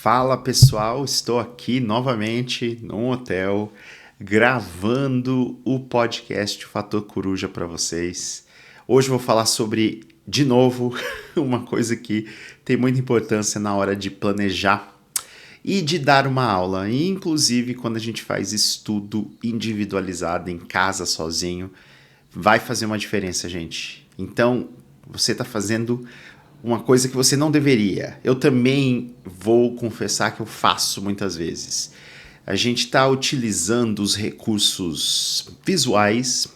Fala pessoal, estou aqui novamente num hotel gravando o podcast Fator Coruja para vocês. Hoje eu vou falar sobre, de novo, uma coisa que tem muita importância na hora de planejar e de dar uma aula, e inclusive quando a gente faz estudo individualizado em casa sozinho, vai fazer uma diferença, gente. Então, você está fazendo uma coisa que você não deveria. Eu também vou confessar que eu faço muitas vezes. A gente está utilizando os recursos visuais,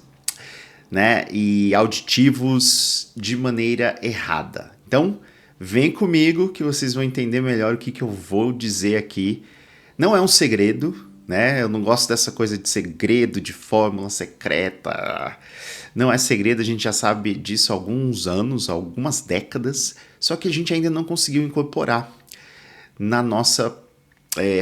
né, e auditivos de maneira errada. Então, vem comigo que vocês vão entender melhor o que eu vou dizer aqui. Não é um segredo, né? Eu não gosto dessa coisa de segredo, de fórmula secreta. Não é segredo, a gente já sabe disso há alguns anos, há algumas décadas, só que a gente ainda não conseguiu incorporar na nossa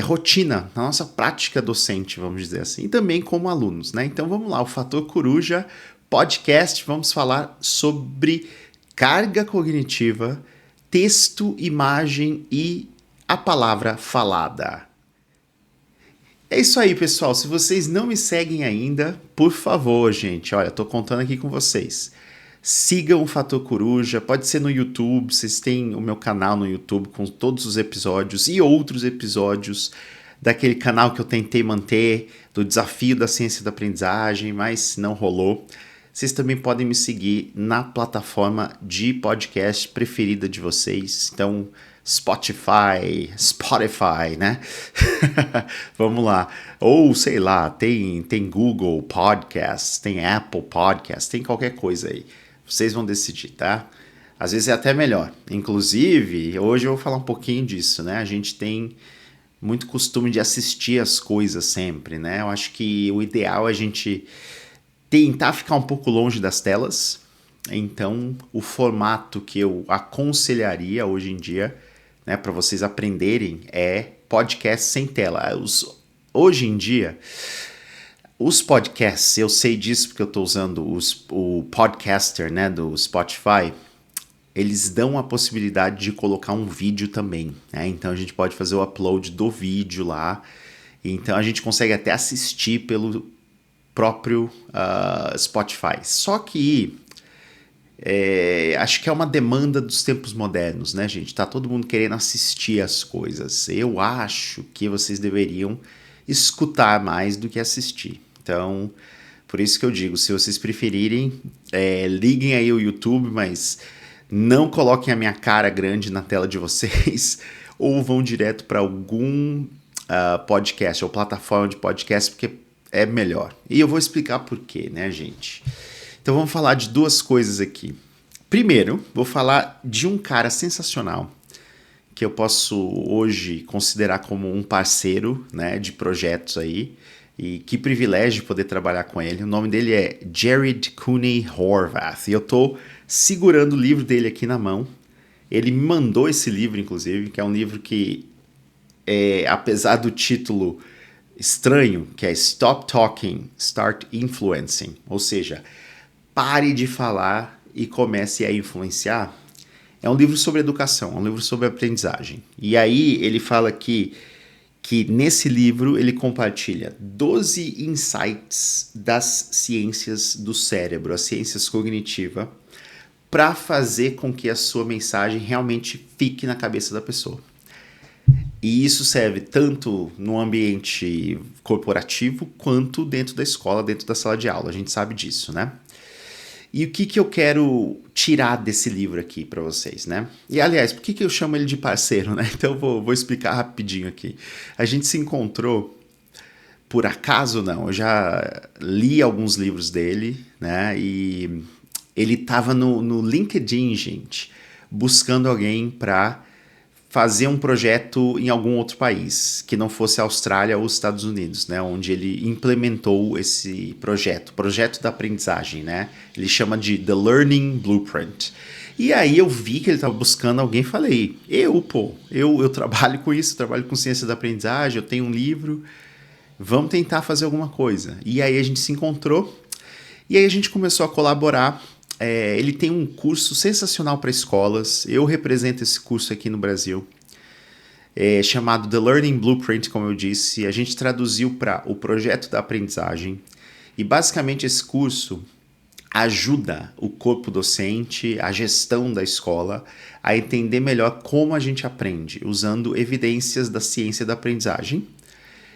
rotina, na nossa prática docente, vamos dizer assim, e também como alunos, né? Então vamos lá, o Fator Coruja Podcast, vamos falar sobre carga cognitiva, texto, imagem e a palavra falada. É isso aí, pessoal. Se vocês não me seguem ainda, por favor, gente, olha, tô contando aqui com vocês. Sigam o Fator Coruja, pode ser no YouTube, vocês têm o meu canal no YouTube com todos os episódios e outros episódios daquele canal que eu tentei manter, do desafio da ciência da aprendizagem, mas não rolou. Vocês também podem me seguir na plataforma de podcast preferida de vocês. Então, Spotify, né? Vamos lá. Ou, sei lá, tem Google Podcasts, tem Apple Podcasts, tem qualquer coisa aí. Vocês vão decidir, tá? Às vezes é até melhor. Inclusive, hoje eu vou falar um pouquinho disso, né? A gente tem muito costume de assistir as coisas sempre, né? Eu acho que o ideal é a gente tentar ficar um pouco longe das telas. Então, o formato que eu aconselharia hoje em dia, né, para vocês aprenderem, é podcast sem tela. Hoje em dia, os podcasts, eu sei disso porque eu estou usando o Podcaster, né, do Spotify, eles dão a possibilidade de colocar um vídeo também, né? Então a gente pode fazer o upload do vídeo lá, então a gente consegue até assistir pelo próprio Spotify. Só que acho que é uma demanda dos tempos modernos, né, gente? Tá todo mundo querendo assistir as coisas. Eu acho que vocês deveriam escutar mais do que assistir. Então, por isso que eu digo, se vocês preferirem, liguem aí o YouTube, mas não coloquem a minha cara grande na tela de vocês ou vão direto para algum podcast ou plataforma de podcast, porque é melhor. E eu vou explicar por quê, né, gente? Então vamos falar de duas coisas aqui. Primeiro, vou falar de um cara sensacional que eu posso hoje considerar como um parceiro, né, de projetos aí. E que privilégio poder trabalhar com ele. O nome dele é Jared Cooney Horvath. E eu tô segurando o livro dele aqui na mão. Ele me mandou esse livro, inclusive, que é um livro que, apesar do título estranho, que é Stop Talking, Start Influencing, ou seja, pare de falar e comece a influenciar. É um livro sobre educação, é um livro sobre aprendizagem. E aí ele fala que nesse livro ele compartilha 12 insights das ciências do cérebro, as ciências cognitivas, para fazer com que a sua mensagem realmente fique na cabeça da pessoa. E isso serve tanto no ambiente corporativo quanto dentro da escola, dentro da sala de aula. A gente sabe disso, né? E o que eu quero tirar desse livro aqui para vocês, né? E, aliás, por que eu chamo ele de parceiro, né? Então, vou explicar rapidinho aqui. A gente se encontrou, por acaso não, eu já li alguns livros dele, né? E ele estava no LinkedIn, gente, buscando alguém para fazer um projeto em algum outro país, que não fosse a Austrália ou os Estados Unidos, né, onde ele implementou esse projeto da aprendizagem, né? Ele chama de The Learning Blueprint. E aí eu vi que ele estava buscando alguém e falei, eu trabalho com isso, trabalho com ciência da aprendizagem, eu tenho um livro, vamos tentar fazer alguma coisa. E aí a gente se encontrou, e aí a gente começou a colaborar. Ele tem um curso sensacional para escolas, eu represento esse curso aqui no Brasil. chamado The Learning Blueprint, como eu disse. A gente traduziu para o projeto da aprendizagem. E basicamente esse curso ajuda o corpo docente, a gestão da escola, a entender melhor como a gente aprende, usando evidências da ciência da aprendizagem.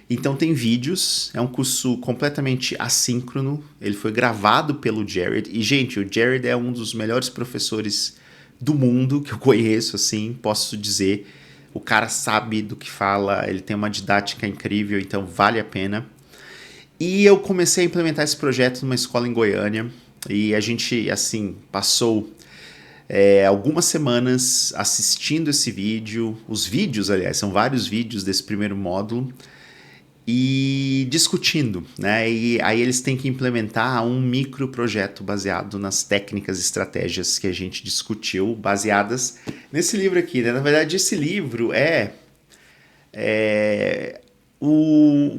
Então tem vídeos, é um curso completamente assíncrono, ele foi gravado pelo Jared, e gente, o Jared é um dos melhores professores do mundo que eu conheço, assim, posso dizer. O cara sabe do que fala, ele tem uma didática incrível, então vale a pena. E eu comecei a implementar esse projeto numa escola em Goiânia, e a gente, assim, passou algumas semanas assistindo esse vídeo, os vídeos, aliás, são vários vídeos desse primeiro módulo, e discutindo, né? E aí eles têm que implementar um micro projeto baseado nas técnicas e estratégias que a gente discutiu, baseadas nesse livro aqui, né? Na verdade, esse livro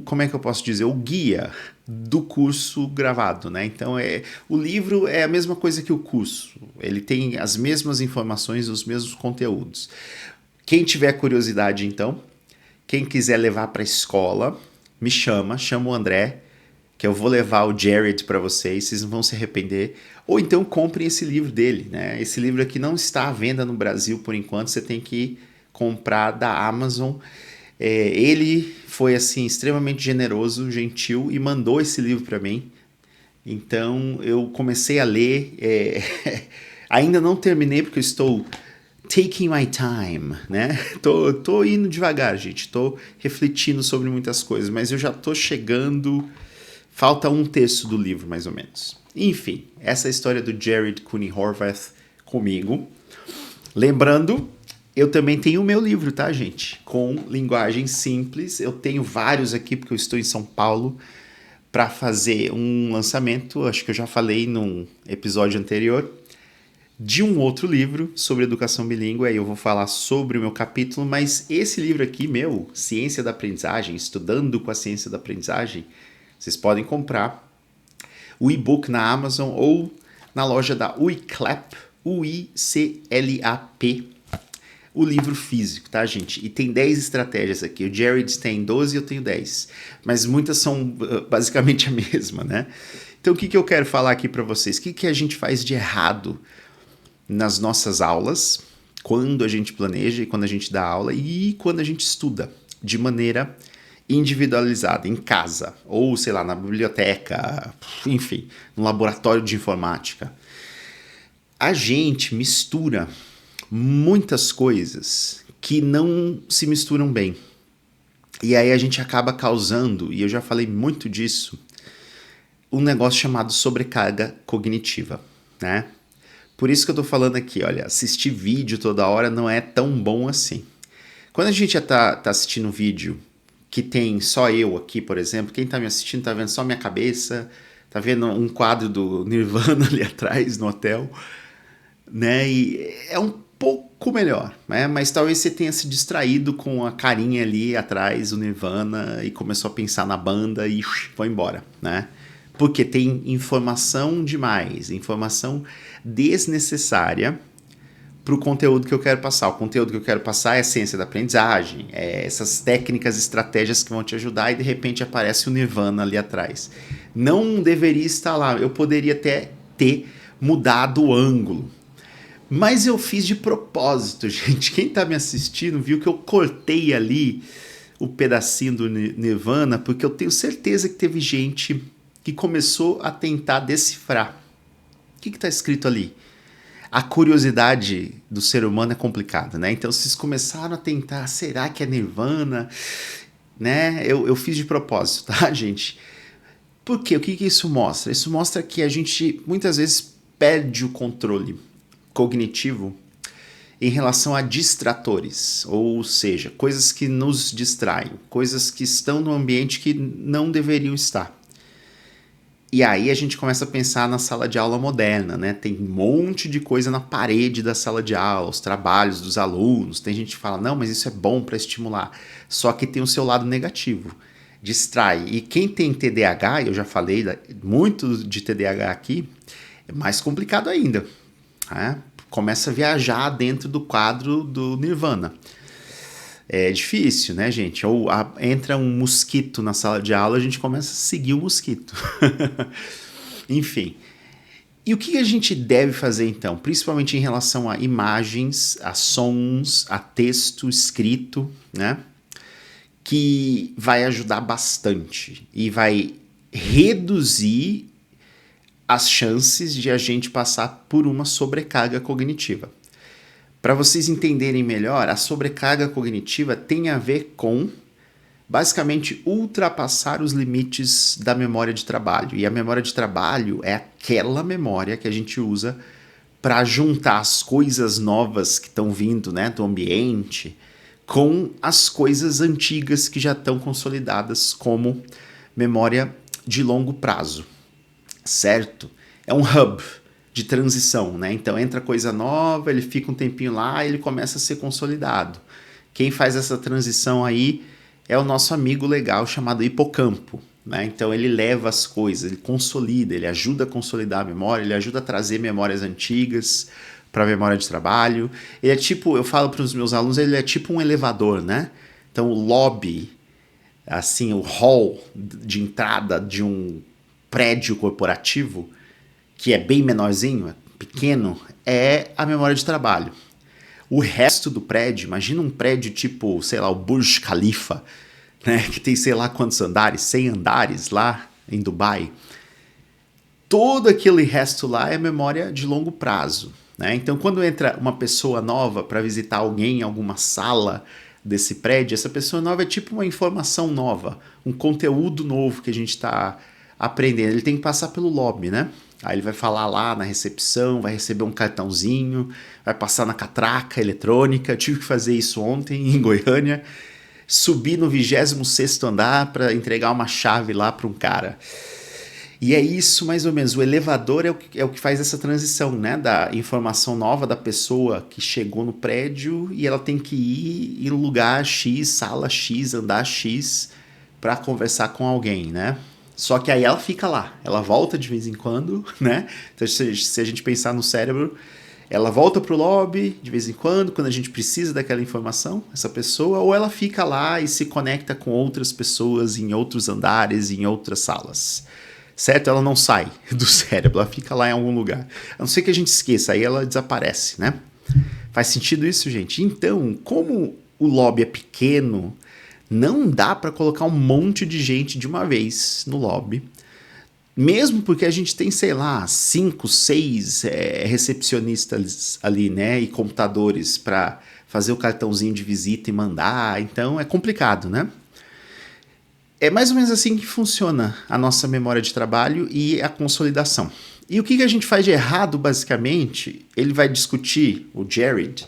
como é que eu posso dizer? O guia do curso gravado, né? Então, o livro é a mesma coisa que o curso. Ele tem as mesmas informações, os mesmos conteúdos. Quem tiver curiosidade, então, quem quiser levar para a escola, me chama o André, que eu vou levar o Jared para vocês não vão se arrepender. Ou então comprem esse livro dele, né? Esse livro aqui não está à venda no Brasil por enquanto, você tem que comprar da Amazon. Ele foi assim extremamente generoso, gentil e mandou esse livro para mim. Então eu comecei a ler, ainda não terminei porque eu estou taking my time, né? Tô indo devagar, gente. Tô refletindo sobre muitas coisas, mas eu já tô chegando. Falta um terço do livro, mais ou menos. Enfim, essa é a história do Jared Cooney Horvath comigo. Lembrando, eu também tenho o meu livro, tá, gente? Com linguagem simples. Eu tenho vários aqui, porque eu estou em São Paulo para fazer um lançamento. Acho que eu já falei num episódio anterior de um outro livro sobre educação bilíngue, aí eu vou falar sobre o meu capítulo, mas esse livro aqui, meu, Ciência da Aprendizagem, Estudando com a Ciência da Aprendizagem, vocês podem comprar o e-book na Amazon ou na loja da UICLAP, UICLAP, o livro físico, tá, gente? E tem 10 estratégias aqui. O Jared tem 12 e eu tenho 10, mas muitas são basicamente a mesma, né? Então o que eu quero falar aqui para vocês? O que a gente faz de errado nas nossas aulas, quando a gente planeja e quando a gente dá aula e quando a gente estuda de maneira individualizada, em casa, ou sei lá, na biblioteca, enfim, no laboratório de informática. A gente mistura muitas coisas que não se misturam bem. E aí a gente acaba causando, e eu já falei muito disso, um negócio chamado sobrecarga cognitiva, né? Por isso que eu tô falando aqui, olha, assistir vídeo toda hora não é tão bom assim. Quando a gente já tá assistindo um vídeo que tem só eu aqui, por exemplo, quem tá me assistindo tá vendo só minha cabeça, tá vendo um quadro do Nirvana ali atrás no hotel, né? E é um pouco melhor, né? Mas talvez você tenha se distraído com a carinha ali atrás do Nirvana e começou a pensar na banda e foi embora, né? Porque tem informação demais, informação desnecessária para o conteúdo que eu quero passar. O conteúdo que eu quero passar é a ciência da aprendizagem, essas técnicas, estratégias que vão te ajudar e de repente aparece o Nirvana ali atrás. Não deveria estar lá, eu poderia até ter mudado o ângulo. Mas eu fiz de propósito, gente. Quem está me assistindo viu que eu cortei ali o pedacinho do Nirvana, porque eu tenho certeza que teve gente que começou a tentar decifrar. O que está escrito ali? A curiosidade do ser humano é complicada, né? Então vocês começaram a tentar, será que é Nirvana? Né? Eu fiz de propósito, tá, gente? Por quê? O que isso mostra? Isso mostra que a gente muitas vezes perde o controle cognitivo em relação a distratores, ou seja, coisas que nos distraem, coisas que estão no ambiente que não deveriam estar. E aí a gente começa a pensar na sala de aula moderna, né? Tem um monte de coisa na parede da sala de aula, os trabalhos dos alunos. Tem gente que fala, não, mas isso é bom para estimular. Só que tem o seu lado negativo, distrai. E quem tem TDAH, eu já falei muito de TDAH aqui, é mais complicado ainda, né? Começa a viajar dentro do quadro do Nirvana. É difícil, né, gente? Ou entra um mosquito na sala de aula, a gente começa a seguir o mosquito. Enfim. E o que a gente deve fazer então? Principalmente em relação a imagens, a sons, a texto escrito, né? Que vai ajudar bastante e vai reduzir as chances de a gente passar por uma sobrecarga cognitiva. Para vocês entenderem melhor, a sobrecarga cognitiva tem a ver com, basicamente, ultrapassar os limites da memória de trabalho. E a memória de trabalho é aquela memória que a gente usa para juntar as coisas novas que estão vindo, né, do ambiente com as coisas antigas que já estão consolidadas como memória de longo prazo, certo? É um hub de transição, né? Então entra coisa nova, ele fica um tempinho lá e ele começa a ser consolidado. Quem faz essa transição aí é o nosso amigo legal chamado hipocampo, né? Então ele leva as coisas, ele consolida, ele ajuda a consolidar a memória, ele ajuda a trazer memórias antigas para a memória de trabalho. Ele é tipo, eu falo para os meus alunos, ele é tipo um elevador, né? Então o lobby, assim, o hall de entrada de um prédio corporativo, que é bem menorzinho, pequeno, é a memória de trabalho. O resto do prédio, imagina um prédio tipo, sei lá, o Burj Khalifa, né, que tem sei lá quantos andares, 100 andares lá em Dubai. Todo aquele resto lá é memória de longo prazo, né? Então, quando entra uma pessoa nova para visitar alguém em alguma sala desse prédio, essa pessoa nova é tipo uma informação nova, um conteúdo novo que a gente está aprendendo. Ele tem que passar pelo lobby, né? Aí ele vai falar lá na recepção, vai receber um cartãozinho, vai passar na catraca eletrônica. Eu tive que fazer isso ontem em Goiânia. Subi no 26º andar para entregar uma chave lá para um cara. E é isso mais ou menos, o elevador é o que faz essa transição, né, da informação nova da pessoa que chegou no prédio e ela tem que ir em lugar X, sala X, andar X para conversar com alguém, né? Só que aí ela fica lá, ela volta de vez em quando, né? Então, se a gente pensar no cérebro, ela volta pro lobby de vez em quando a gente precisa daquela informação, essa pessoa, ou ela fica lá e se conecta com outras pessoas em outros andares, em outras salas. Certo? Ela não sai do cérebro, ela fica lá em algum lugar. A não ser que a gente esqueça, aí ela desaparece, né? Faz sentido isso, gente? Então, como o lobby é pequeno, não dá para colocar um monte de gente de uma vez no lobby. Mesmo porque a gente tem, sei lá, 5, 6 recepcionistas ali, né? E computadores para fazer o cartãozinho de visita e mandar. Então é complicado, né? É mais ou menos assim que funciona a nossa memória de trabalho e a consolidação. E o que a gente faz de errado, basicamente, ele vai discutir, o Jared,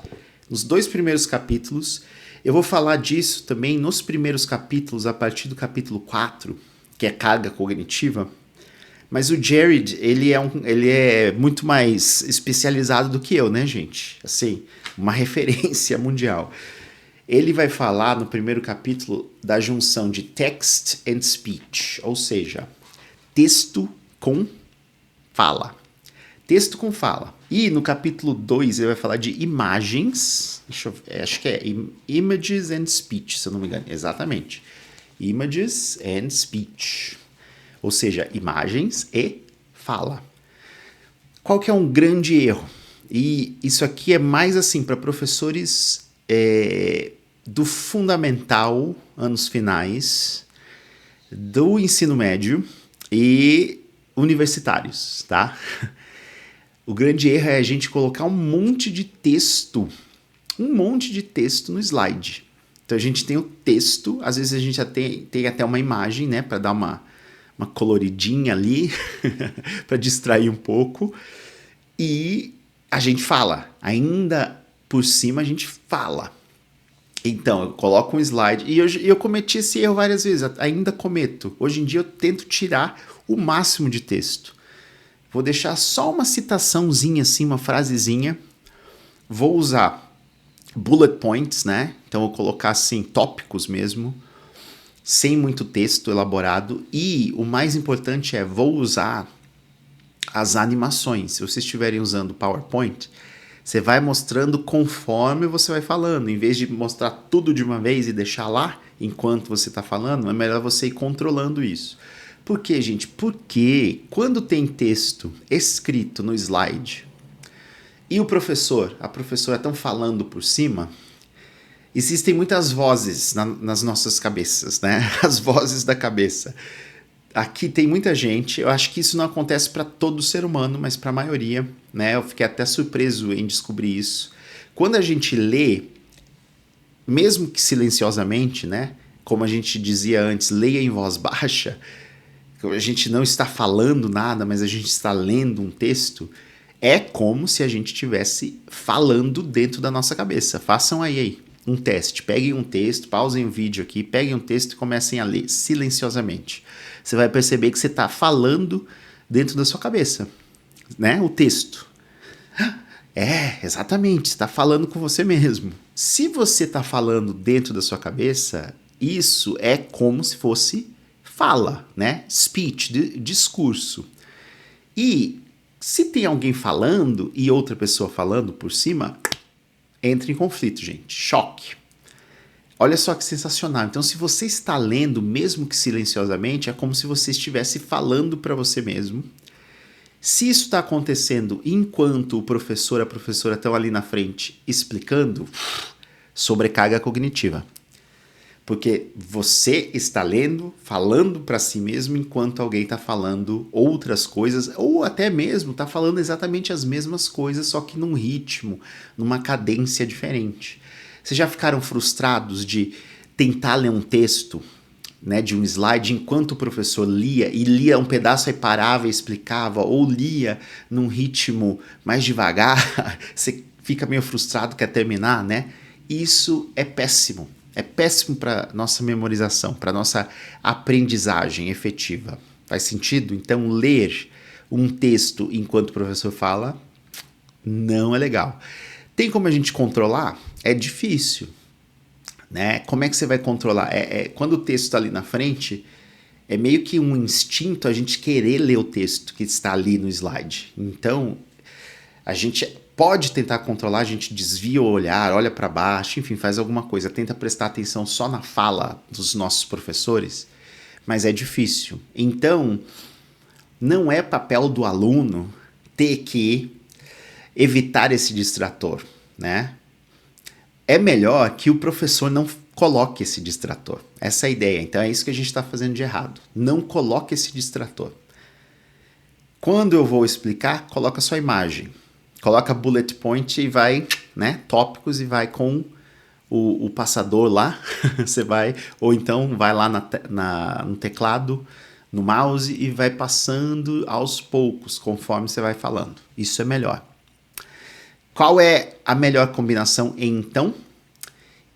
nos 2 primeiros capítulos. Eu vou falar disso também nos primeiros capítulos, a partir do capítulo 4, que é carga cognitiva. Mas o Jared, ele é muito mais especializado do que eu, né, gente? Assim, uma referência mundial. Ele vai falar no primeiro capítulo da junção de text and speech, ou seja, texto com fala. Texto com fala. E no capítulo 2 ele vai falar de imagens, acho que é images and speech, se eu não me engano. Exatamente. Images and speech. Ou seja, imagens e fala. Qual que é um grande erro? E isso aqui é mais assim para professores do fundamental, anos finais, do ensino médio e universitários, tá? O grande erro é a gente colocar um monte de texto no slide. Então a gente tem o texto, às vezes a gente já tem até uma imagem, né, para dar uma coloridinha ali, para distrair um pouco, e a gente fala, ainda por cima a gente fala. Então, eu coloco um slide, e eu cometi esse erro várias vezes, ainda cometo. Hoje em dia eu tento tirar o máximo de texto. Vou deixar só uma citaçãozinha assim, uma frasezinha. Vou usar bullet points, né? Então eu vou colocar assim, tópicos mesmo, sem muito texto elaborado. E o mais importante vou usar as animações. Se vocês estiverem usando PowerPoint, Você vai mostrando conforme você vai falando. Em vez de mostrar tudo de uma vez e deixar lá enquanto você está falando, é melhor você ir controlando isso. Por quê, gente? Porque quando tem texto escrito no slide e a professora estão falando por cima, existem muitas vozes nas nossas cabeças, né? As vozes da cabeça. Aqui tem muita gente, eu acho que isso não acontece para todo ser humano, mas para a maioria, né? Eu fiquei até surpreso em descobrir isso. Quando a gente lê, mesmo que silenciosamente, né? Como a gente dizia antes, leia em voz baixa, a gente não está falando nada, mas a gente está lendo um texto, é como se a gente estivesse falando dentro da nossa cabeça. Façam aí um teste, peguem um texto, pausem o vídeo aqui, peguem um texto e comecem a ler silenciosamente. Você vai perceber que você está falando dentro da sua cabeça, né? O texto. Exatamente, você está falando com você mesmo. Se você está falando dentro da sua cabeça, isso é como se fosse fala, né? Speech, discurso. E se tem alguém falando e outra pessoa falando por cima, entra em conflito, gente. Choque. Olha só que sensacional. Então, se você está lendo, mesmo que silenciosamente, é como se você estivesse falando para você mesmo. Se isso está acontecendo enquanto o professor, a professora estão ali na frente explicando, sobrecarga cognitiva. Porque você está lendo, falando para si mesmo, enquanto alguém está falando outras coisas, ou até mesmo está falando exatamente as mesmas coisas, só que num ritmo, numa cadência diferente. Vocês já ficaram frustrados de tentar ler um texto, né, de um slide, enquanto o professor lia, e lia um pedaço e parava e explicava, ou lia num ritmo mais devagar, você fica meio frustrado, quer terminar, né? Isso é péssimo. É péssimo para nossa memorização, para nossa aprendizagem efetiva. Faz sentido? Então, ler um texto enquanto o professor fala não é legal. Tem como a gente controlar? É difícil, né? Como é que você vai controlar? Quando o texto está ali na frente, é meio que um instinto a gente querer ler o texto que está ali no slide. Então, a gente pode tentar controlar, a gente desvia o olhar, olha para baixo, enfim, faz alguma coisa, tenta prestar atenção só na fala dos nossos professores, mas é difícil. Então, não é papel do aluno ter que evitar esse distrator, né? É melhor que o professor não coloque esse distrator. Essa é a ideia. Então é isso que a gente está fazendo de errado. Não coloque esse distrator. Quando eu vou explicar, coloca sua imagem. Coloca bullet point e vai, né, tópicos e vai com o passador lá. Você vai, ou então vai lá no teclado, no mouse e vai passando aos poucos, conforme você vai falando. Isso é melhor. Qual é a melhor combinação então?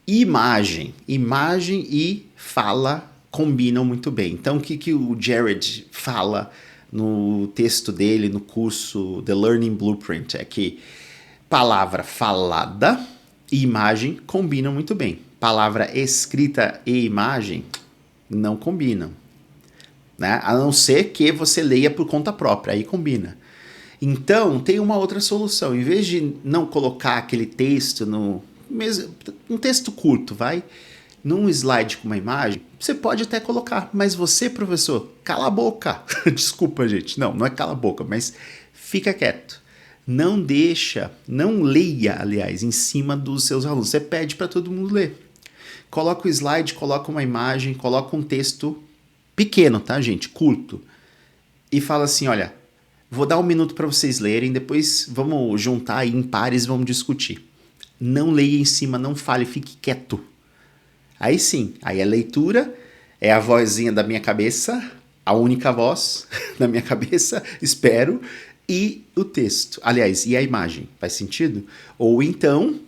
Imagem. Imagem e fala combinam muito bem. Então, o que o Jared fala no texto dele, no curso The Learning Blueprint, é que palavra falada e imagem combinam muito bem. Palavra escrita e imagem não combinam, né? A não ser que você leia por conta própria, aí combina. Então, tem uma outra solução. Em vez de não colocar aquele texto um texto curto, num slide com uma imagem, você pode até colocar, mas você, professor, cala a boca. Desculpa, gente. Não é cala a boca, mas fica quieto. Não leia, aliás, em cima dos seus alunos. Você pede para todo mundo ler. Coloca o slide, coloca uma imagem, coloca um texto pequeno, tá, gente? Curto. E fala assim, olha, vou dar 1 minuto para vocês lerem, depois vamos juntar aí em pares e vamos discutir. Não leia em cima, não fale, fique quieto. Aí sim, aí a leitura é a vozinha da minha cabeça, a única voz da minha cabeça, espero, e o texto. Aliás, e a imagem, faz sentido? Ou então,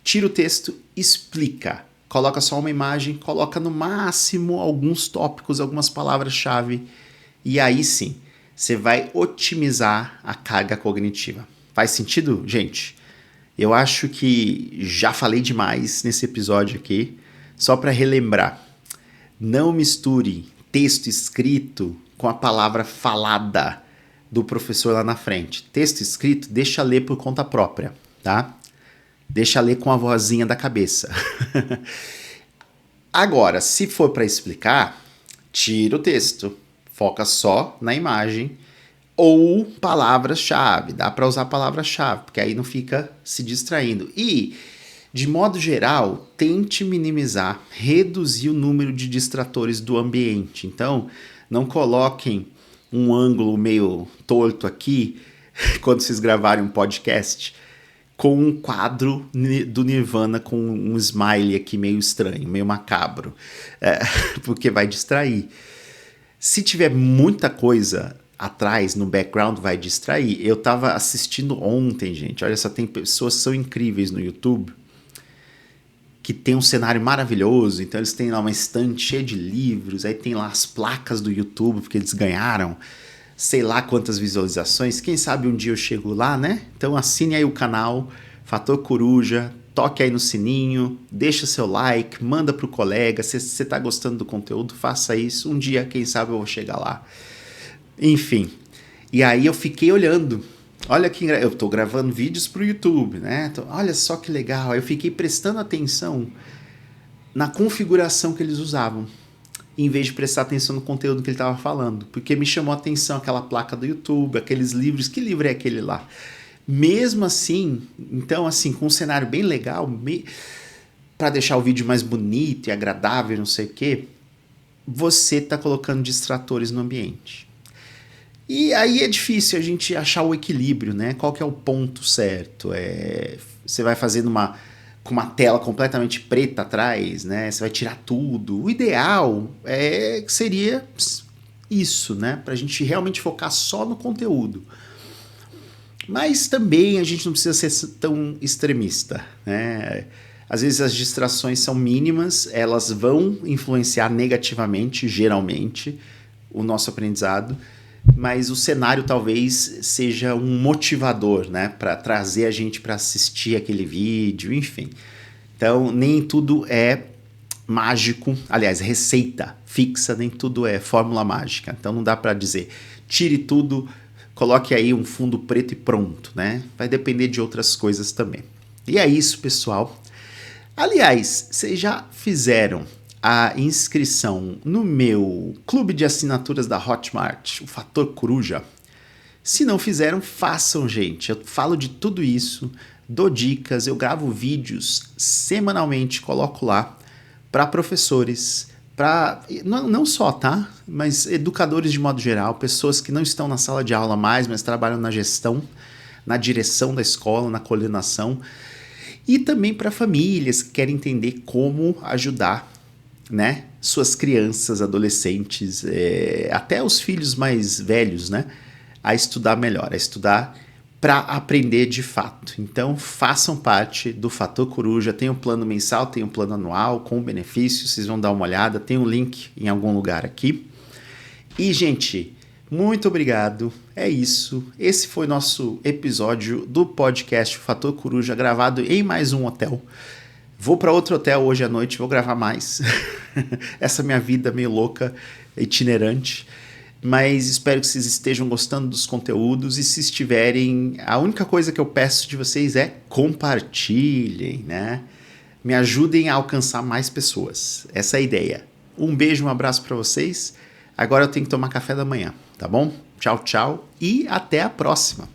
tira o texto, explica. Coloca só uma imagem, coloca no máximo alguns tópicos, algumas palavras-chave, e aí sim, você vai otimizar a carga cognitiva. Faz sentido, gente? Eu acho que já falei demais nesse episódio aqui. Só para relembrar, não misture texto escrito com a palavra falada. do professor lá na frente. Texto escrito, deixa ler por conta própria, tá? Deixa ler com a vozinha da cabeça. Agora, se for para explicar, tira o texto, foca só na imagem ou palavras-chave. Dá para usar palavras-chave, porque aí não fica se distraindo. E, de modo geral, tente minimizar, reduzir o número de distratores do ambiente. Então, não coloquem um ângulo meio torto aqui, quando vocês gravarem um podcast, com um quadro do Nirvana com um smiley aqui meio estranho, meio macabro, porque vai distrair. Se tiver muita coisa atrás, no background, vai distrair. Eu tava assistindo ontem, gente, olha só, tem pessoas que são incríveis no YouTube, que tem um cenário maravilhoso, então eles têm lá uma estante cheia de livros, aí tem lá as placas do YouTube, porque eles ganharam sei lá quantas visualizações, quem sabe um dia eu chego lá, né? Então assine aí o canal, Fator Coruja, toque aí no sininho, deixa seu like, manda pro colega, se você tá gostando do conteúdo, faça isso, um dia, quem sabe eu vou chegar lá. Enfim, e aí eu fiquei olhando, olha que eu tô gravando vídeos pro YouTube, né? Então, olha só que legal, eu fiquei prestando atenção na configuração que eles usavam, em vez de prestar atenção no conteúdo que ele estava falando, porque me chamou a atenção aquela placa do YouTube, aqueles livros, que livro é aquele lá? Mesmo assim, então assim, com um cenário bem legal, para deixar o vídeo mais bonito e agradável, não sei o quê, você está colocando distratores no ambiente. E aí é difícil a gente achar o equilíbrio, né? Qual que é o ponto certo? Você vai fazendo com uma tela completamente preta atrás, né? Você vai tirar tudo. O ideal seria isso, né? Pra gente realmente focar só no conteúdo. Mas também a gente não precisa ser tão extremista, né? Às vezes as distrações são mínimas, elas vão influenciar negativamente, geralmente, o nosso aprendizado, mas o cenário talvez seja um motivador, né, para trazer a gente para assistir aquele vídeo, enfim. Então, nem tudo é mágico, aliás, receita fixa, nem tudo é fórmula mágica. Então, não dá para dizer, tire tudo, coloque aí um fundo preto e pronto, né? Vai depender de outras coisas também. E é isso, pessoal. Aliás, vocês já fizeram a inscrição no meu clube de assinaturas da Hotmart, o Fator Coruja? Se não fizeram, façam, gente. Eu falo de tudo isso, dou dicas, eu gravo vídeos semanalmente, coloco lá para professores, para não só, tá? Mas educadores de modo geral, pessoas que não estão na sala de aula mais, mas trabalham na gestão, na direção da escola, na coordenação, e também para famílias que querem entender como ajudar, né, suas crianças, adolescentes, até os filhos mais velhos, né, a estudar melhor, a estudar para aprender de fato. Então, façam parte do Fator Coruja. Tem um plano mensal, tem um plano anual com benefícios, vocês vão dar uma olhada, tem um link em algum lugar aqui. E, gente, muito obrigado, é isso. Esse foi nosso episódio do podcast Fator Coruja, gravado em mais um hotel. Vou para outro hotel hoje à noite, vou gravar mais. Essa minha vida meio louca, itinerante. Mas espero que vocês estejam gostando dos conteúdos e se estiverem, a única coisa que eu peço de vocês é compartilhem, né? Me ajudem a alcançar mais pessoas. Essa é a ideia. Um beijo, um abraço para vocês. Agora eu tenho que tomar café da manhã, tá bom? Tchau, tchau e até a próxima.